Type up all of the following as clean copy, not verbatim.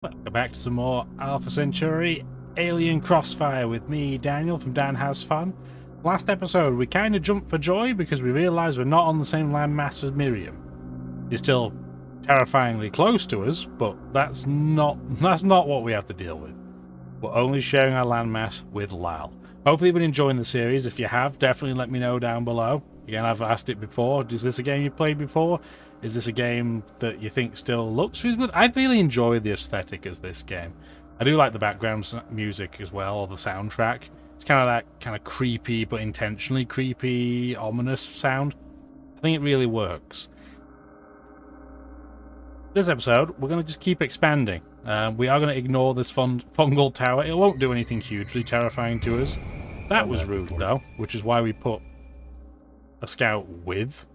Welcome back to some more Alpha Centauri Alien Crossfire with me, Daniel, from Dan Has Fun. Last episode, we kind of jumped for joy because we realised we're not on the same landmass as Miriam. She's still terrifyingly close to us, but that's not what we have to deal with. We're only sharing our landmass with Lal. Hopefully you've been enjoying the series. If you have, definitely let me know down below. Again, I've asked it before. Is this a game you played before? Is this a game that you think still looks good? I really enjoy the aesthetic of this game. I do like the background music as well, or the soundtrack. It's kind of that kind of creepy, but intentionally creepy, ominous sound. I think it really works. This episode, we're going to just keep expanding. We are going to ignore this fungal tower. It won't do anything hugely terrifying to us. That was rude, though, which is why we put a scout with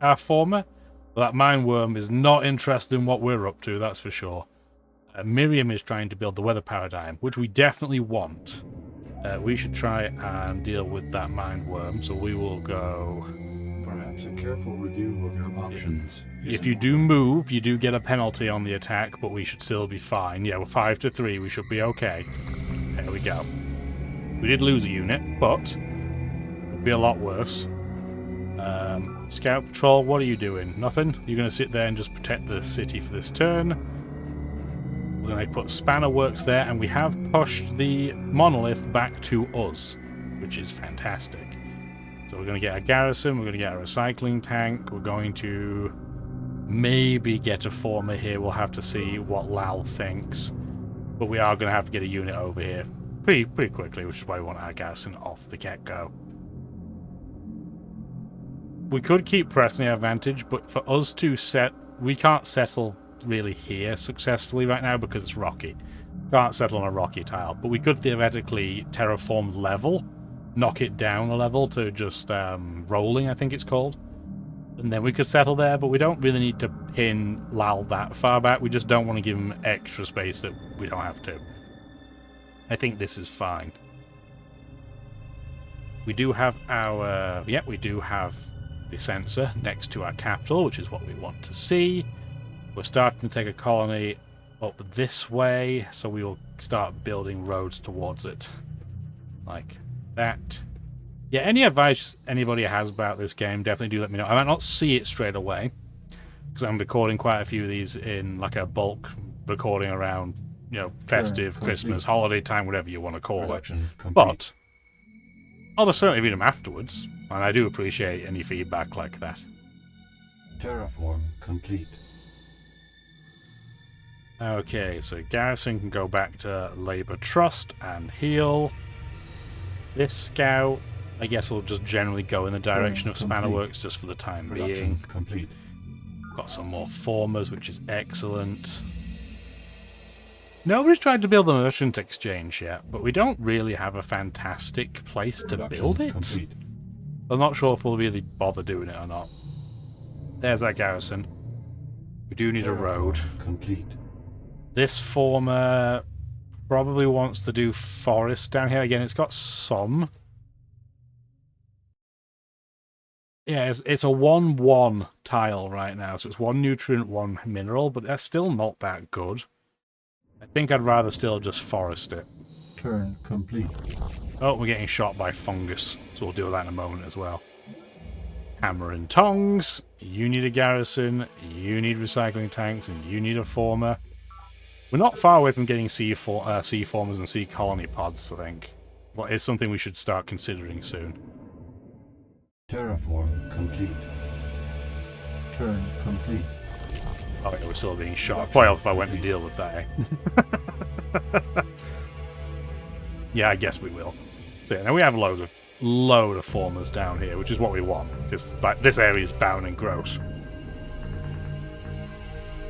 our former. But that mine worm is not interested in what we're up to, that's for sure. Miriam is trying to build the weather paradigm, which we definitely want. We should try and deal with that mine worm, so we will go... Perhaps a careful review of your options. If you do move, you do get a penalty on the attack, but we should still be fine. Yeah, we're 5 to 3, we should be okay. There we go. We did lose a unit, but it could be a lot worse. Scout Patrol, what are you doing? Nothing? You're going to sit there and just protect the city for this turn. We're going to put Spanner Works there, and we have pushed the monolith back to us, which is fantastic. So we're going to get a garrison, we're going to get a recycling tank, we're going to maybe get a former here. We'll have to see what Lal thinks. But we are going to have to get a unit over here pretty quickly, which is why we want our garrison off the get-go. We could keep pressing the advantage, but for us to we can't settle really here successfully right now because it's rocky. Can't settle on a rocky tile, but we could theoretically terraform level, knock it down a level to just rolling, I think it's called. And then we could settle there, but we don't really need to pin Lal that far back. We just don't want to give him extra space that we don't have to. I think this is fine. We do have our... yeah, we do have the sensor next to our capital, which is what we want to see. We're starting to take a colony up this way, so we will start building roads towards it. Like that. Yeah, any advice anybody has about this game, definitely do let me know. I might not see it straight away, because I'm recording quite a few of these in like a bulk recording around, you know, festive, Christmas, holiday time, whatever you want to call it. But I'll just certainly read them afterwards, and I do appreciate any feedback like that. Terraform complete. Okay, so Garrison can go back to Labor Trust and heal. This scout, I guess, will just generally go in the direction of Spanner Works just for the time being. Complete. Got some more formers, which is excellent. Nobody's tried to build the merchant exchange yet, but we don't really have a fantastic place to build it. Complete. I'm not sure if we'll really bother doing it or not. There's that garrison. We do need a road. Complete. This former probably wants to do forest down here. Again, it's got some. Yeah, it's a 1-1 tile right now, so it's 1 nutrient, 1 mineral, but that's still not that good. I think I'd rather still just forest it. Turn complete. Oh, we're getting shot by fungus, so we'll deal with that in a moment as well. Hammer and tongs. You need a garrison, you need recycling tanks, and you need a former. We're not far away from getting sea formers and sea colony pods, I think. But it's something we should start considering soon. Terraform complete. Turn complete. Oh yeah, we're still being shot. Probably if I went to deal with that, eh? Yeah, I guess we will. So yeah, now we have load of formers down here, which is what we want, because like, this area is barren and gross.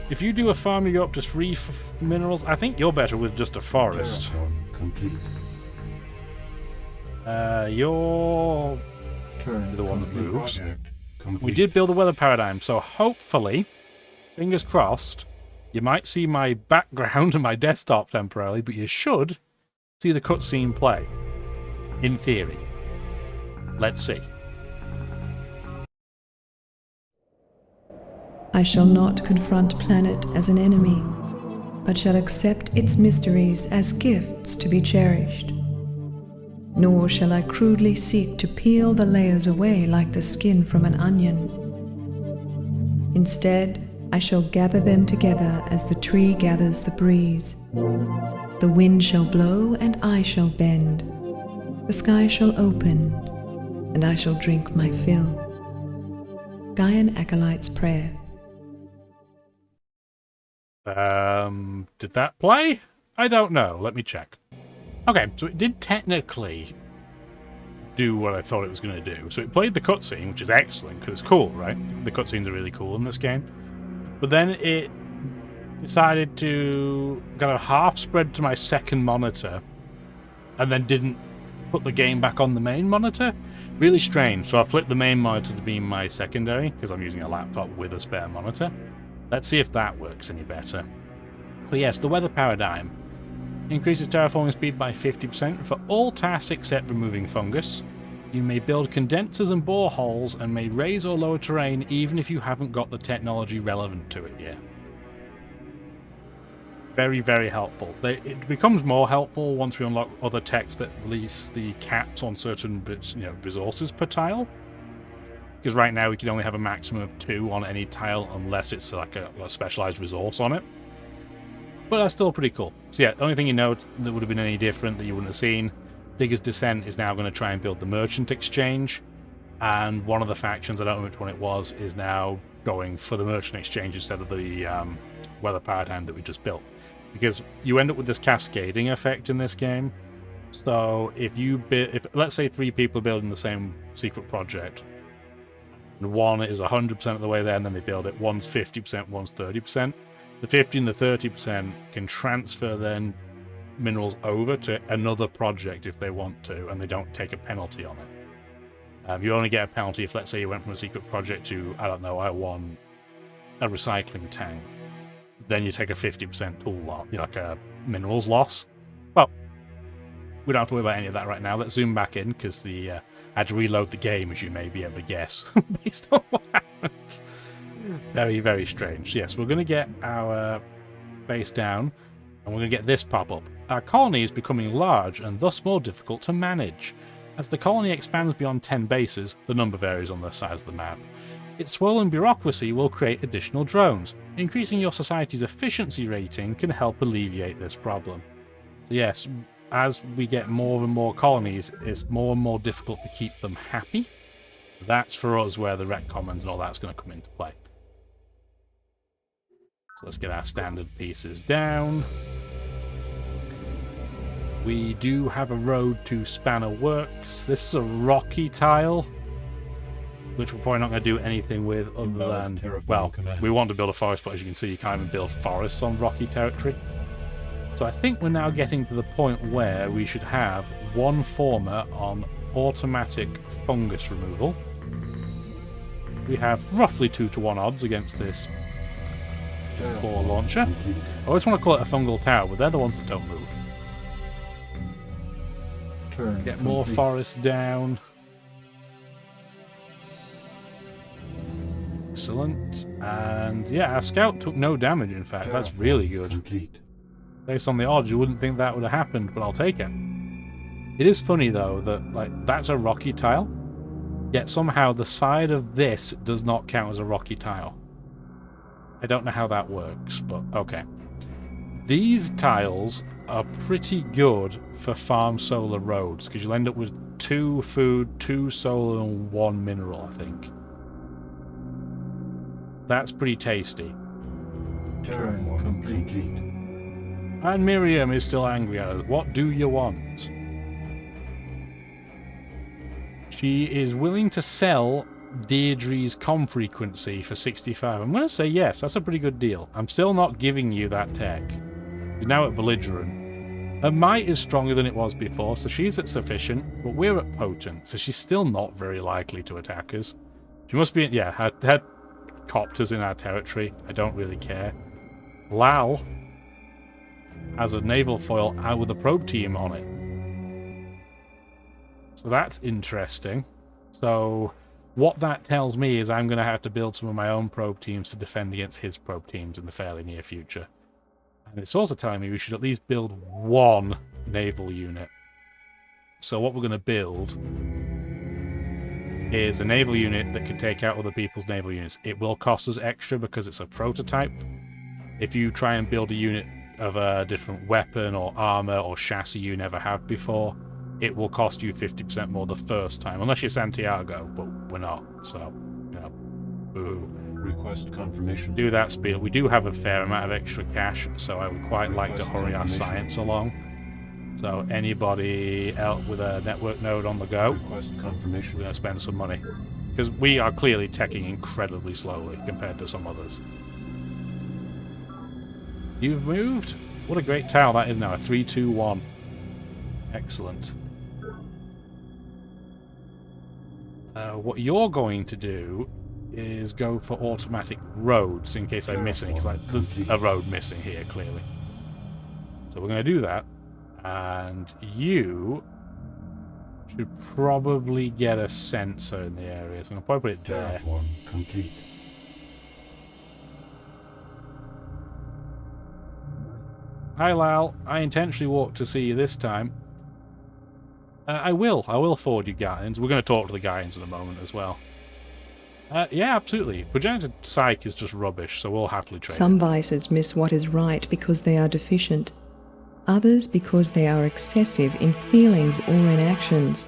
If you do a farm, you go up to 3 minerals. I think you're better with just a forest. Terraform complete. You're Turn the one that moves. Complete. We did build a weather paradigm, so hopefully, fingers crossed, you might see my background and my desktop temporarily, but you should see the cutscene play. In theory. Let's see. I shall not confront planet as an enemy. but shall accept its mysteries as gifts to be cherished. Nor shall I crudely seek to peel the layers away like the skin from an onion. Instead, I shall gather them together as the tree gathers the breeze. The wind shall blow and I shall bend. The sky shall open and I shall drink my fill. Gaian Acolyte's Prayer. Did that play? I don't know. Let me check. Okay, so it did technically do what I thought it was going to do. So it played the cutscene, which is excellent, because it's cool, right? The cutscenes are really cool in this game. But then it decided to kind of half spread to my second monitor, and then didn't put the game back on the main monitor. Really strange. So I flipped the main monitor to be my secondary, because I'm using a laptop with a spare monitor. Let's see if that works any better. But yes, the weather paradigm increases terraforming speed by 50% for all tasks except removing fungus. You may build condensers and boreholes and may raise or lower terrain even if you haven't got the technology relevant to it yet. Very, very helpful. It becomes more helpful once we unlock other techs that release the caps on certain resources per tile. Because right now we can only have a maximum of 2 on any tile unless it's like a specialized resource on it. But that's still pretty cool. So yeah, the only thing you note that would have been any different that you wouldn't have seen, Digger's Descent is now going to try and build the Merchant Exchange. And one of the factions, I don't know which one it was, is now going for the Merchant Exchange instead of the weather paradigm that we just built. Because you end up with this cascading effect in this game. So if let's say 3 people are building the same secret project, and one is 100% of the way there, and then they build it. One's 50%, one's 30%. The 50 and the 30% can transfer then minerals over to another project if they want to, and they don't take a penalty on it. You only get a penalty if, let's say, you went from a secret project to, I don't know, I want a recycling tank. Then you take a 50% tool loss, like a minerals loss. Well, we don't have to worry about any of that right now. Let's zoom back in, because I had to reload the game, as you may be able to guess, based on what happened. Very, very strange. Yes, we're going to get our base down, and we're going to get this pop up. Our colony is becoming large, and thus more difficult to manage. As the colony expands beyond 10 bases, the number varies on the size of the map. Its swollen bureaucracy will create additional drones. Increasing your society's efficiency rating can help alleviate this problem. So yes, as we get more and more colonies, it's more and more difficult to keep them happy. That's for us where the rec commons and all that's going to come into play. So let's get our standard pieces down. We do have a road to Spanner Works. This is a rocky tile, which we're probably not going to do anything with other than, well, we want to build a forest, but as you can see, you can't even build forests on rocky territory. So I think we're now getting to the point where we should have one former on automatic fungus removal. We have roughly 2-to-1 odds against this bore launcher. I always want to call it a fungal tower, but they're the ones that don't move. Get more forests down. Excellent. And yeah, our scout took no damage, in fact. That's really good. Based on the odds, you wouldn't think that would have happened, but I'll take it. It is funny, though, that like that's a rocky tile, yet somehow the side of this does not count as a rocky tile. I don't know how that works, but okay. These tiles are pretty good for farm solar roads, because you'll end up with 2 food, 2 solar, and 1 mineral, I think. That's pretty tasty. Terraform complete. And Miriam is still angry at us. What do you want? She is willing to sell Deirdre's com frequency for 65. I'm going to say yes, that's a pretty good deal. I'm still not giving you that tech. She's now at belligerent. Her might is stronger than it was before, so she's at sufficient, but we're at potent, so she's still not very likely to attack us. She must be, yeah, her copters in our territory. I don't really care. Lal has a naval foil out with a probe team on it. So that's interesting. So what that tells me is I'm going to have to build some of my own probe teams to defend against his probe teams in the fairly near future. And it's also telling me we should at least build one naval unit. So what we're going to build is a naval unit that can take out other people's naval units. It will cost us extra because it's a prototype. If you try and build a unit of a different weapon or armor or chassis you never have before, it will cost you 50% more the first time, unless you're Santiago, but we're not, so, you know, boo. Request confirmation. Do that speed. We do have a fair amount of extra cash, so I would quite like to hurry our science along. So anybody else with a network node on the go, Request confirmation. we're going to spend some money. Because we are clearly teching incredibly slowly compared to some others. You've moved? What a great tile that is now, a 3-2-1. Excellent. What you're going to do is go for automatic roads in case I miss any, because there's a road missing here, clearly. So we're going to do that. And you should probably get a sensor in the area. So I'm going to probably put it there. Terraform complete. Hi, Lal. I intentionally walked to see you this time. I will forward you Guardians. We're going to talk to the Guardians in a moment as well. Yeah, absolutely. Progenitor Psych is just rubbish, so we'll happily trade Some it. vices miss what is right because they are deficient, others because they are excessive in feelings or in actions,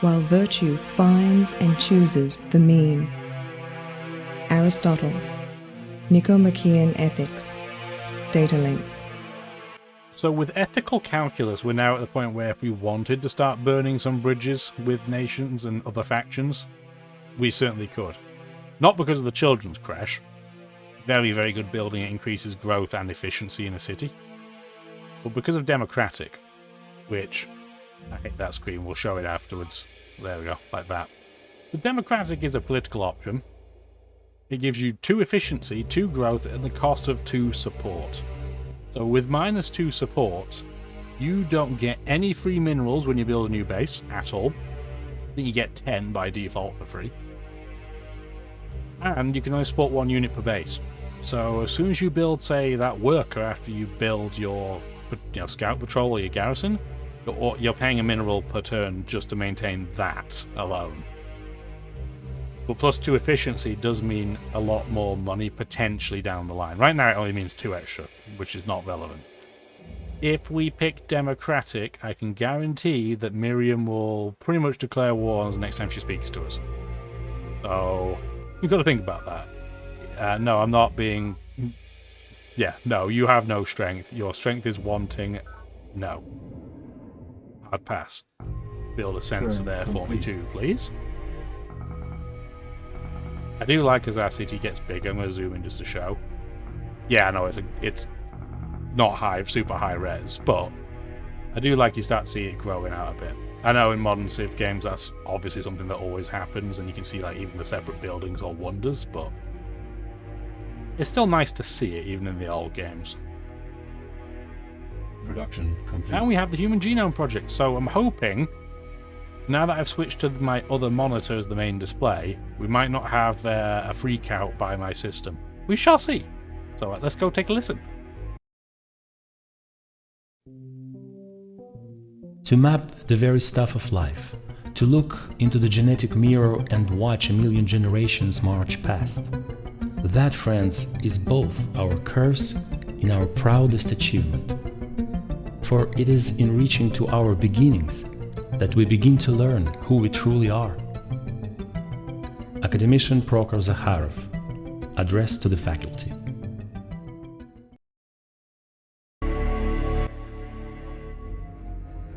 while virtue finds and chooses the mean. Aristotle, Nicomachean Ethics, Data Links. So with ethical calculus, we're now at the point where if we wanted to start burning some bridges with nations and other factions, we certainly could. Not because of the children's crash. Very, very good building. It increases growth and efficiency in a city. But because of democratic, which I hit that screen, we'll show it afterwards. There we go, like that. The democratic is a political option. It gives you 2 efficiency, 2 growth, and the cost of 2 support. So with -2 support, you don't get any free minerals when you build a new base at all. I think you get 10 by default for free. And you can only support 1 unit per base. So as soon as you build, say, that worker after you build your scout patrol or your garrison, you're paying a mineral per turn just to maintain that alone. But +2 efficiency does mean a lot more money potentially down the line. Right now it only means 2 extra, which is not relevant. If we pick democratic, I can guarantee that Miriam will pretty much declare war on us next time she speaks to us. So you've got to think about that. No, I'm not being... Yeah, no, you have no strength. Your strength is wanting. No. I'd pass. Build a sensor there for me too, please. I do like as our city gets bigger. I'm going to zoom in just to show. Yeah, I know it's not super high res, but I do like you start to see it growing out a bit. I know in modern Civ games that's obviously something that always happens, and you can see like even the separate buildings or wonders, but it's still nice to see it even in the old games. Production complete. And we have the Human Genome Project, so I'm hoping, now that I've switched to my other monitor as the main display, we might not have a freak out by my system. We shall see. So let's go take a listen. To map the very stuff of life, to look into the genetic mirror and watch a million generations march past. That, friends, is both our curse and our proudest achievement. For it is in reaching to our beginnings that we begin to learn who we truly are. Academician Prokhor Zakharov, address to the faculty.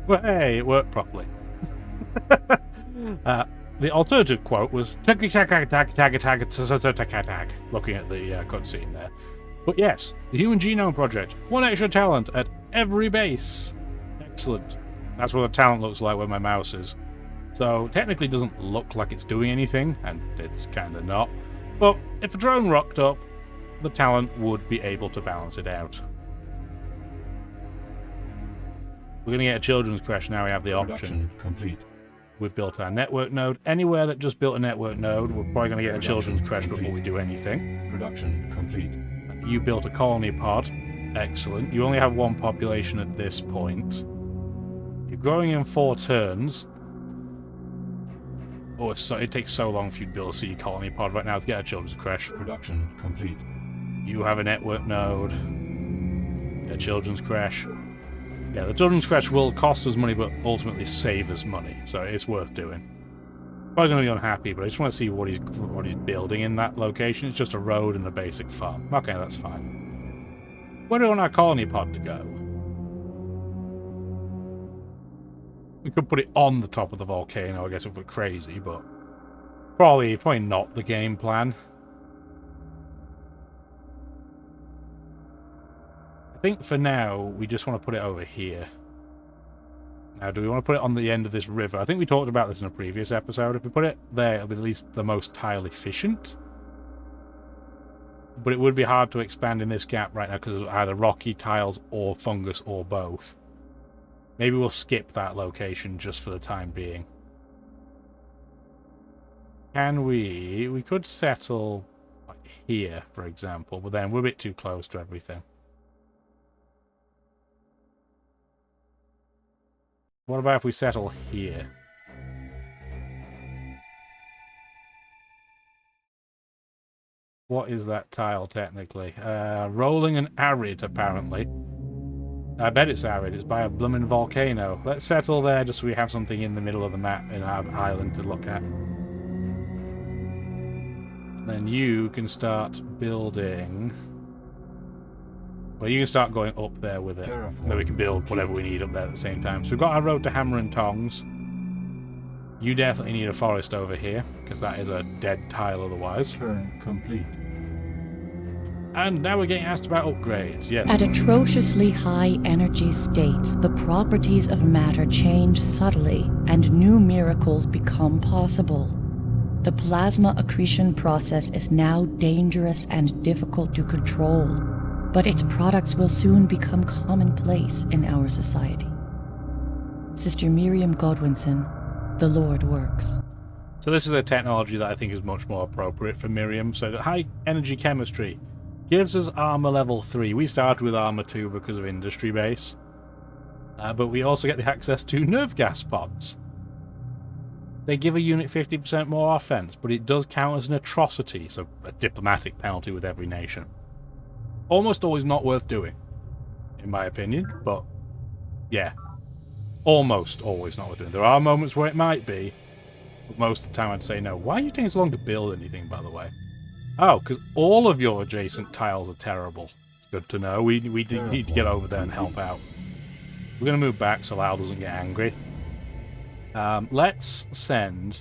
Well, hey, it worked properly. The alternative quote was looking at the cutscene there. But yes, the Human Genome Project. 1 extra talent at every base. Excellent. That's what the talent looks like where my mouse is. So technically it doesn't look like it's doing anything, and it's kind of not. But if a drone rocked up, the talent would be able to balance it out. We're going to get a children's crash now. We have the option. Production complete. We've built our network node. Anywhere that just built a network node, we're probably going to get a children's crash before we do anything. Production complete. You built a colony pod. Excellent. You only have one population at this point. You're growing in 4 turns. Oh, it takes so long for you to build a city colony pod right now to get a children's creche. Production complete. You have a network node. A children's creche. Yeah, the children's creche will cost us money, but ultimately save us money, so it's worth doing. Probably going to be unhappy, but I just want to see what he's building in that location. It's just a road and a basic farm. Okay, that's fine. Where do we want our colony pod to go? We could put it on the top of the volcano, I guess, if we're crazy, but probably not the game plan. I think for now, we just want to put it over here. Now, do we want to put it on the end of this river? I think we talked about this in a previous episode. If we put it there, it'll be at least the most tile efficient. But it would be hard to expand in this gap right now because it's either rocky tiles or fungus or both. Maybe we'll skip that location just for the time being. Can we... We could settle here, for example, but then we're a bit too close to everything. What about if we settle here? What is that tile, technically? Rolling and arid, apparently. I bet it's arid. It's by a blooming volcano. Let's settle there just so we have something in the middle of the map in our island to look at. Then you can start building... Well, you can start going up there with it. Then we can build whatever we need up there at the same time. So we've got our road to Hammer and Tongs. You definitely need a forest over here, because that is a dead tile otherwise. Turn complete. And now we're getting asked about upgrades, yes. At atrociously high energy states, the properties of matter change subtly, and new miracles become possible. The plasma accretion process is now dangerous and difficult to control, but its products will soon become commonplace in our society. Sister Miriam Godwinson, the Lord works. So this is a technology that I think is much more appropriate for Miriam. So high energy chemistry gives us armor level 3. We started with armor 2 because of industry base. But we also get the access to nerve gas pods. They give a unit 50% more offense, but it does count as an atrocity, so a diplomatic penalty with every nation. Almost always not worth doing, in my opinion, but yeah. Almost always not worth doing. There are moments where it might be, but most of the time I'd say no. Why are you taking so long to build anything, by the way? Oh, because all of your adjacent tiles are terrible. It's good to know. We need to get over there and help out. We're going to move back so Lau doesn't get angry. Let's send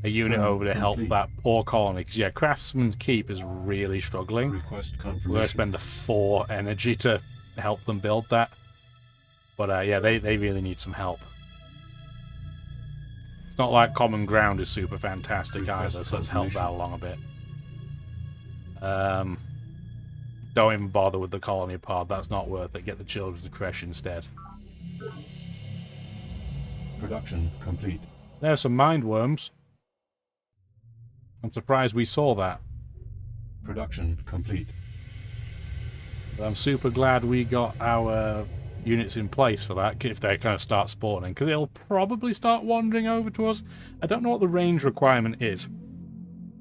a unit over to help that poor colony, because yeah, Craftsman's Keep is really struggling. Request We're going to confirmation. spend the 4 energy to help them build that. But yeah, they really need some help. It's not like Common Ground is super fantastic either, so let's help that along a bit. Don't even bother with the colony pod, that's not worth it. Get the children's creche instead. Production complete. There's some mind worms. I'm surprised we saw that. Production complete. But I'm super glad we got our units in place for that, if they kind of start spawning, because it'll probably start wandering over to us. I don't know what the range requirement is.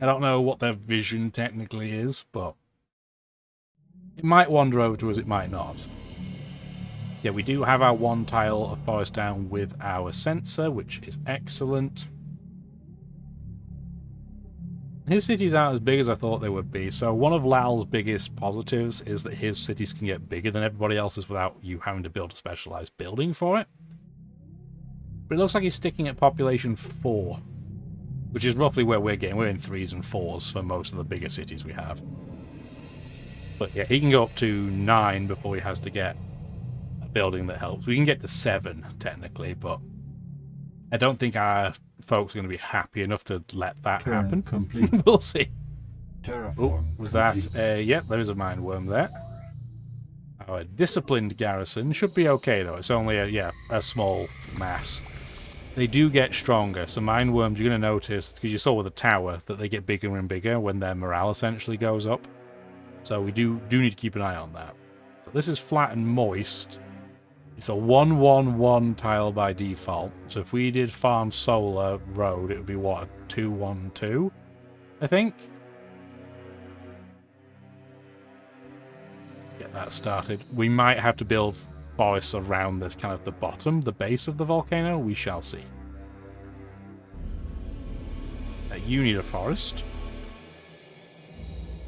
I don't know what their vision technically is, but it might wander over to us, it might not. Yeah, we do have our 1 tile of forest down with our sensor, which is excellent. His cities aren't as big as I thought they would be, so one of Lal's biggest positives is that his cities can get bigger than everybody else's without you having to build a specialized building for it. But it looks like he's sticking at population 4, which is roughly where we're getting. We're in 3s and 4s for most of the bigger cities we have. But yeah, he can go up to 9 before he has to get a building that helps. We can get to 7, technically, but I don't think our folks are going to be happy enough to let that happen. Complete. We'll see. Terraform. Oh, was that? Yep, there is a mind worm there. Our disciplined garrison should be okay, though. It's only a small mass. They do get stronger. So mind worms, you're going to notice, because you saw with the tower, that they get bigger and bigger when their morale essentially goes up. So we do need to keep an eye on that. So this is flat and moist. It's a 1-1-1 tile by default. So if we did farm solar road, it would be what, a 2-1-2, I think? Let's get that started. We might have to build forests around this kind of the bottom, the base of the volcano. We shall see. You need a forest.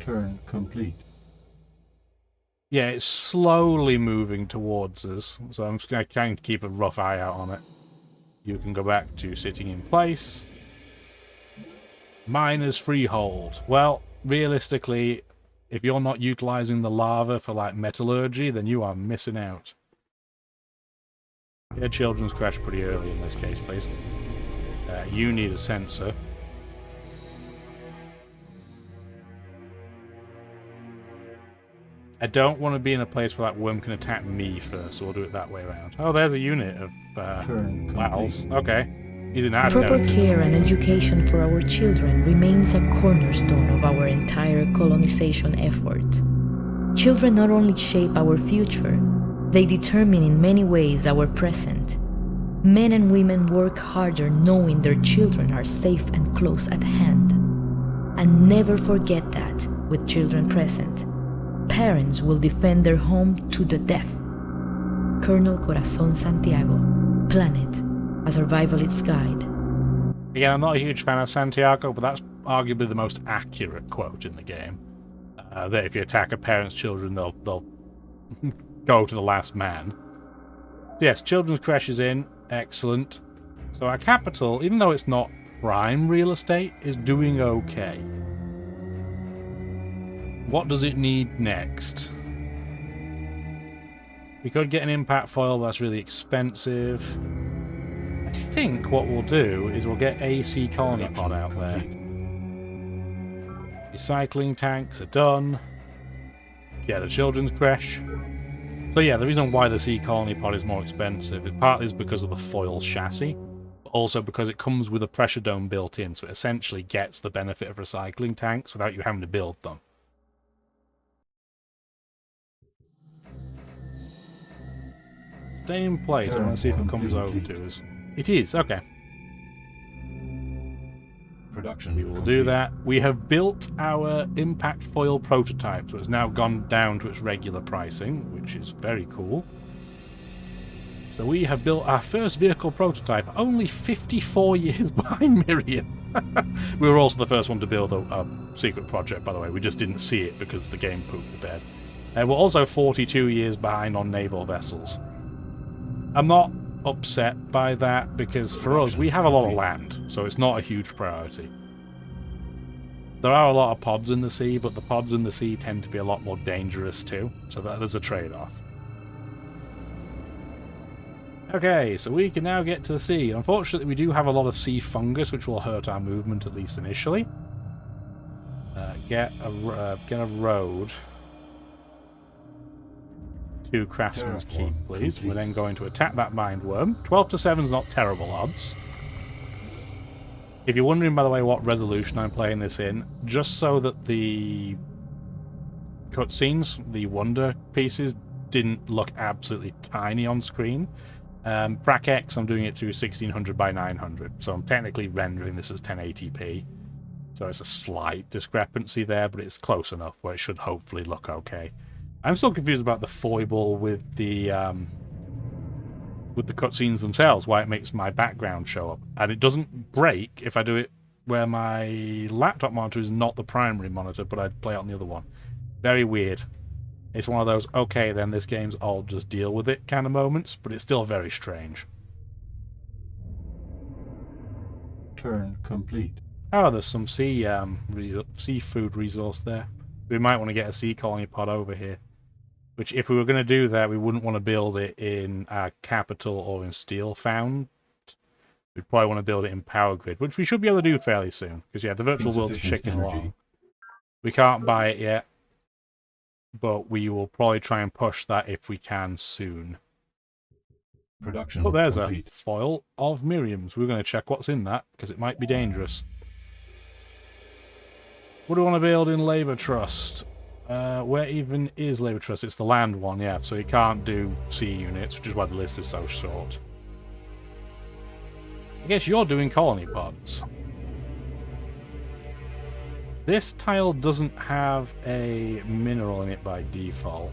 Turn complete. Yeah, it's slowly moving towards us, so I'm just going to keep a rough eye out on it. You can go back to sitting in place. Miner's freehold. Well, realistically, if you're not utilizing the lava for, like, metallurgy, then you are missing out. Yeah, children's crash pretty early in this case, please. You need a sensor. I don't want to be in a place where that worm can attack me first, so we'll do it that way around. Oh, there's a unit of Wowls. Okay. He's in our Proper territory. care and education for our children remains a cornerstone of our entire colonization effort. Children not only shape our future, they determine in many ways our present. Men and women work harder knowing their children are safe and close at hand. And never forget that, with children present, parents will defend their home to the death. Colonel Corazon Santiago, Planet, a survivalist's guide. Again, I'm not a huge fan of Santiago, but that's arguably the most accurate quote in the game. That if you attack a parent's children, they'll go to the last man. Yes, children's crash is in. Excellent. So our capital, even though it's not prime real estate, is doing okay. What does it need next? We could get an impact foil, but that's really expensive. I think what we'll do is we'll get AC colony pod out there. Recycling tanks are done. Yeah, the children's crash. So yeah, the reason why the sea colony pod is more expensive is partly because of the foil chassis, but also because it comes with a pressure dome built in, so it essentially gets the benefit of recycling tanks without you having to build them. Stay in place. I want to see if it comes over to us. It is, okay. Production. We will do that. We have built our impact foil prototype, so it's now gone down to its regular pricing, which is very cool. So we have built our first vehicle prototype, only 54 years behind Miriam. We were also the first one to build a secret project, by the way. We just didn't see it because the game pooped the bed. We're also 42 years behind on naval vessels. I'm not upset by that because for us, we have a lot of land, so it's not a huge priority. There are a lot of pods in the sea, but the pods in the sea tend to be a lot more dangerous too, so there's a trade-off. Okay, so we can now get to the sea. Unfortunately, we do have a lot of sea fungus, which will hurt our movement, at least initially. Get a road to Craftsman's Keep, please. We're then going to attack that mind worm. 12 to 7 is not terrible odds. If you're wondering, by the way, what resolution I'm playing this in, just so that the cutscenes, the wonder pieces, didn't look absolutely tiny on screen. PRACX, I'm doing it through 1600 by 900, so I'm technically rendering this as 1080p. So it's a slight discrepancy there, but it's close enough where it should hopefully look okay. I'm still confused about the foible with the cutscenes themselves, why it makes my background show up. And it doesn't break if I do it where my laptop monitor is not the primary monitor, but I play it on the other one. Very weird. It's one of those, okay, then this game's all just deal with it kind of moments, but it's still very strange. Turn complete. Oh, there's some seafood resource there. We might want to get a sea colony pod over here. Which, if we were going to do that, we wouldn't want to build it in our capital or in Steel Found. We'd probably want to build it in Power Grid, which we should be able to do fairly soon. Because, yeah, the virtual world's chicken along. We can't buy it yet. But we will probably try and push that if we can soon. Production. Oh, there's complete. a foil of Miriam's. We're going to check what's in that, because it might be dangerous. What do we want to build in Labour Trust? Where even is Labour Trust? It's the land one, yeah. So you can't do sea units, which is why the list is so short. I guess you're doing colony pods. This tile doesn't have a mineral in it by default.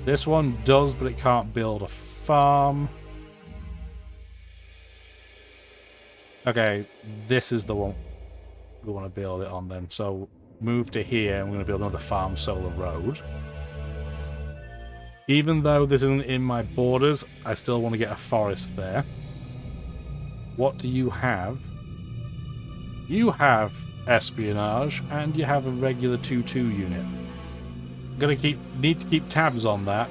This one does, but it can't build a farm. Okay, this is the one we want to build it on then. So move to here, and we're going to build another farm solar road. Even though this isn't in my borders, I still want to get a forest there. What do you have? You have espionage, and you have a regular 2-2 unit. Need to keep tabs on that,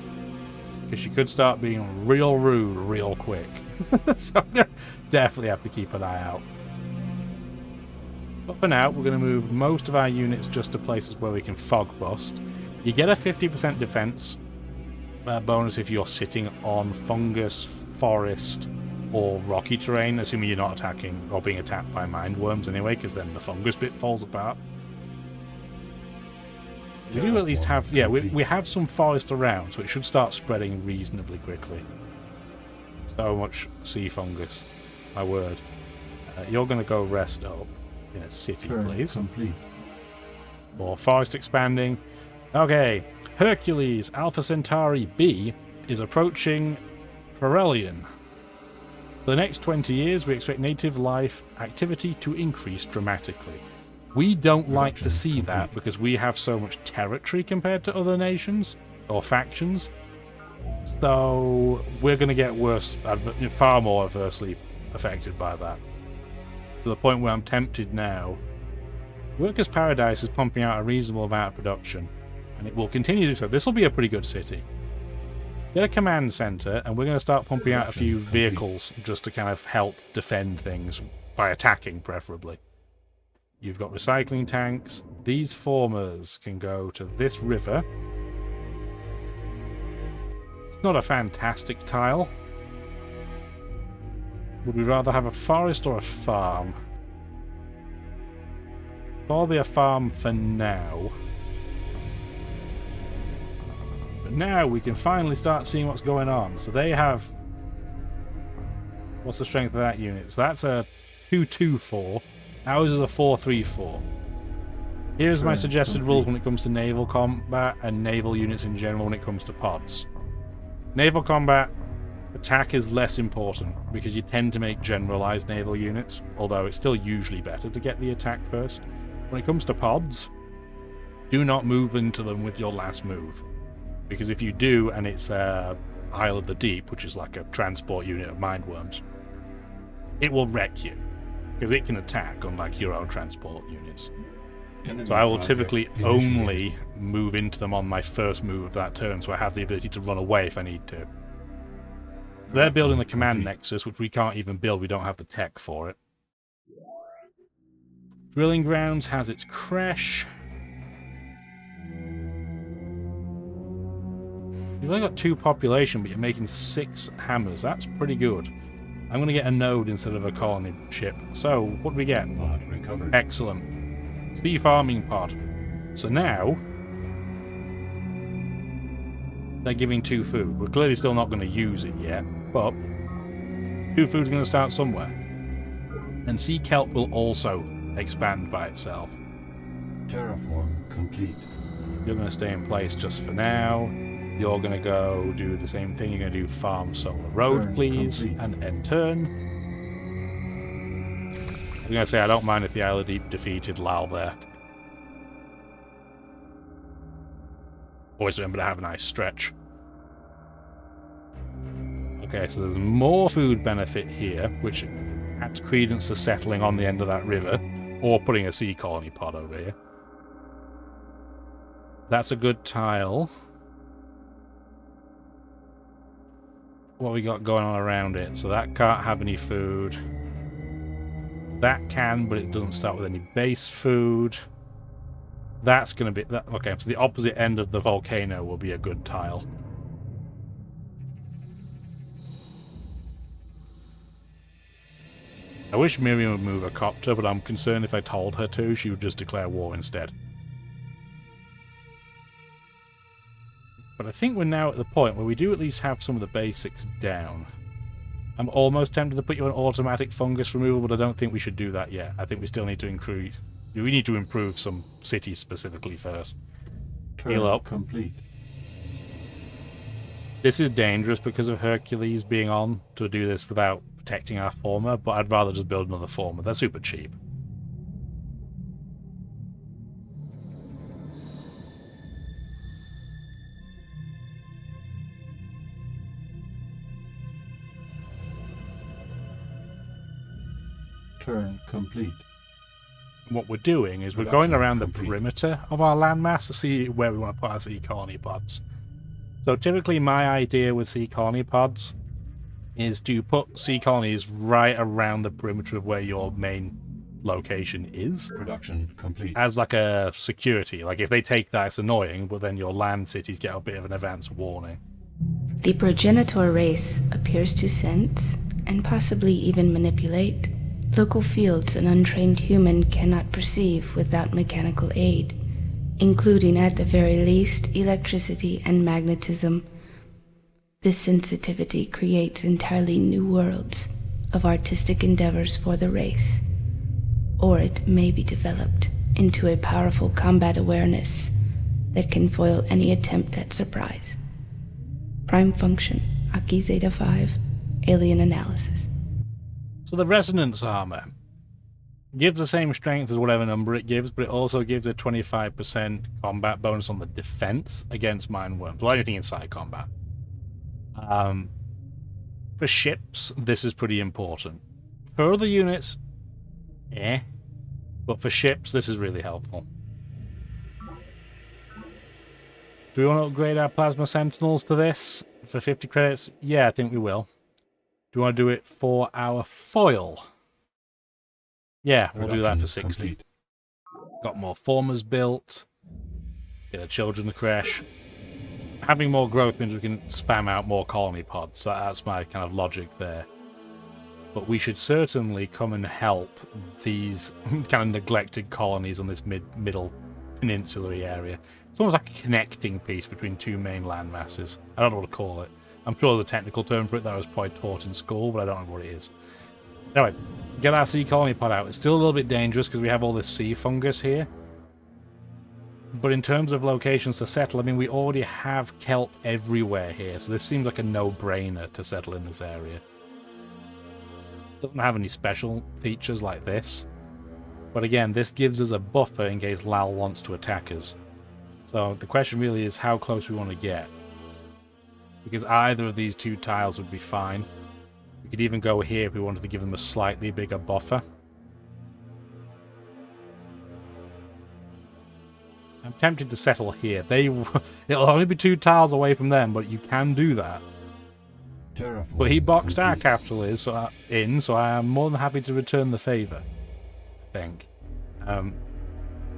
because she could start being real rude real quick. So definitely have to keep an eye out. But for now, we're going to move most of our units just to places where we can fog bust. You get a 50% defense bonus if you're sitting on fungus, forest, or rocky terrain, assuming you're not attacking or being attacked by mind worms anyway, because then the fungus bit falls apart. We do at least have, yeah, we have some forest around, so it should start spreading reasonably quickly. So much sea fungus, my word. You're going to go rest up in a city, please. Complete. Or forest expanding. Okay, Hercules Alpha Centauri B is approaching Perihelion. For the next 20 years, we expect native life activity to increase dramatically. We don't like to see that because we have so much territory compared to other nations or factions. So we're going to get worse, far more adversely affected by that. To the point where I'm tempted now. Workers' Paradise is pumping out a reasonable amount of production, and it will continue to do so. This will be a pretty good city. Get a command center, and we're going to start pumping out a few vehicles just to kind of help defend things, by attacking preferably. You've got recycling tanks. These formers can go to this river. It's not a fantastic tile. Would we rather have a forest or a farm? Probably a farm for now. But now we can finally start seeing what's going on. So they have... What's the strength of that unit? So that's a 2-2-4. Ours is a 4-3-4. Here's my suggested rules when it comes to naval combat and naval units in general when it comes to pods. Naval combat, attack is less important because you tend to make generalized naval units, although it's still usually better to get the attack first. When it comes to pods, do not move into them with your last move. Because if you do, and it's Isle of the Deep, which is like a transport unit of mindworms, it will wreck you. Because it can attack, unlike your own transport units. So I will typically only move into them on my first move of that turn, so I have the ability to run away if I need to. So they're building the command nexus, which we can't even build, we don't have the tech for it. Drilling Grounds has its creche. You've only got 2 population, but you're making 6 hammers. That's pretty good. I'm going to get a node instead of a colony ship. So, what do we get? Pod recovered. Excellent. Sea farming pod. So now, they're giving 2 food. We're clearly still not going to use it yet, but 2 food's going to start somewhere. And sea kelp will also expand by itself. Terraform complete. You're going to stay in place just for now. You're going to go do the same thing. You're going to do farm solar road, Turn please, complete. and end turn. I'm going to say I don't mind if the Isle of Deep defeated Lal there. Always remember to have a nice stretch. Okay, so there's more food benefit here, which adds credence to settling on the end of that river, or putting a sea colony pod over here. That's a good tile. What we got going on around it? So that can't have any food. That can, but it doesn't start with any base food. That's going to be... That, okay, so the opposite end of the volcano will be a good tile. I wish Miriam would move a copter, but I'm concerned if I told her to, she would just declare war instead. but I think we're now at the point where we do at least have some of the basics down. I'm almost tempted to put you on automatic fungus removal, but I don't think we should do that yet. I think we still need to increase. We need to improve some cities specifically first. Heal up. Complete. This is dangerous because of Hercules being on to do this without protecting our former, but I'd rather just build another former. They're super cheap. Turn complete. What we're doing is we're going around the perimeter of our landmass to see where we want to put our sea colony pods. So typically my idea with sea colony pods is to put sea colonies right around the perimeter of where your main location is. Production complete. As like a security. Like if they take that, it's annoying, but then your land cities get a bit of an advance warning. The progenitor race appears to sense, and possibly even manipulate, local fields an untrained human cannot perceive without mechanical aid, including at the very least electricity and magnetism. This sensitivity creates entirely new worlds of artistic endeavors for the race, or it may be developed into a powerful combat awareness that can foil any attempt at surprise. Prime function, Aki Zeta 5, alien analysis. So the resonance armor gives the same strength as whatever number it gives, but it also gives a 25% combat bonus on the defense against mine worms, or anything inside combat. For ships, this is pretty important. For other units, but for ships, this is really helpful. Do we want to upgrade our plasma sentinels to this for 50 credits? Yeah, I think we will. Do we want to do it for our foil? Yeah, we'll do that for 60. Complete. Got more formers built. Get a children's creche. Having more growth means we can spam out more colony pods. So that's my kind of logic there. But we should certainly come and help these kind of neglected colonies on this middle peninsulary area. It's almost like a connecting piece between two main land masses. I don't know what to call it. I'm sure there's a technical term for it that I was probably taught in school, but I don't know what it is. Anyway, get our sea colony pod out. It's still a little bit dangerous because we have all this sea fungus here. But in terms of locations to settle, I mean, we already have kelp everywhere here, so this seems like a no-brainer to settle in this area. Doesn't have any special features like this. But again, this gives us a buffer in case Lal wants to attack us. So the question really is how close we want to get. Because either of these two tiles would be fine. We could even go here if we wanted to give them a slightly bigger buffer. I'm tempted to settle here. It'll only be 2 tiles away from them, but you can do that. But he boxed our capital in, so I am more than happy to return the favour, I think.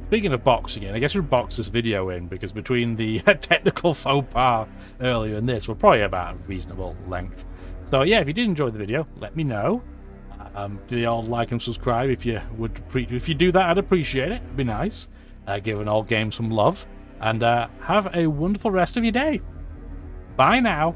Speaking of boxing in, I guess we'll box this video in, because between the technical faux pas earlier and this, we're probably about a reasonable length. So yeah, if you did enjoy the video, let me know. Do the old like and subscribe if you would. If you do that, I'd appreciate it. It'd be nice. Give an old game some love. And have a wonderful rest of your day. Bye now.